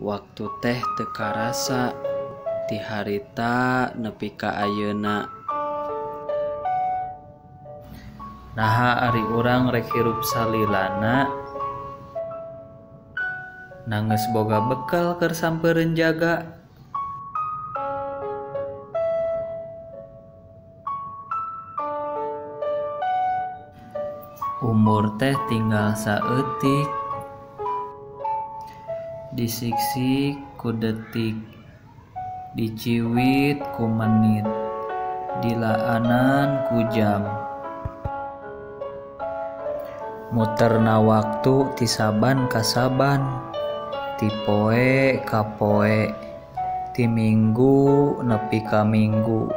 Waktu teh teu karasa ti harita nepi ka ayeuna. Naha ari urang rek hirup salilana, nanggeus boga bekal keur sampeureun jaga. Umur teh tinggal saeutik, disiksik ku detik, diciwit ku menit, dilaanan ku jam. Muterna waktu ti saban ka saban, ti poe ka poe, ti minggu nepi ka minggu,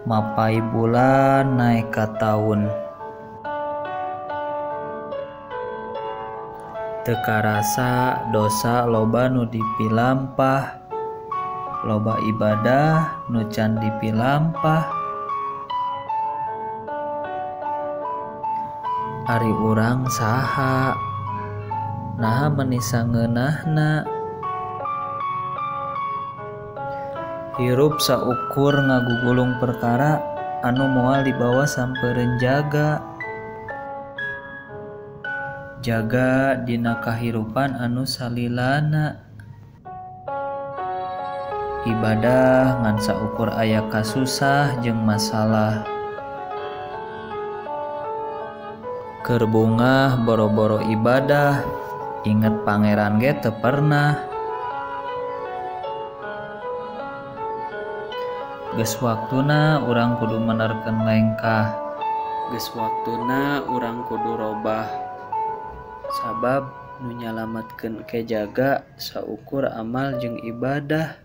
mapai bulan naek ka taun. Teu karasa dosa loba nu dipilampah, loba ibadah nu can dipilampah. Ari urang saha, naha menisa ngeunahna. Hirup saukur ngagugulung perkara anu moal dibawa sampeureun jaga. Jaga dina kahirupan anu salilana. Ibadah ngan saukur aya kasusah jeung masalah. Keur bungah boro-boro ibadah, inget pangeran ge teu pernah. Geus waktuna urang kudu menerkeun lengkah. Geus waktuna urang kudu robah. Sabab nu nyalametkeun ke jaga saukur amal jeung ibadah.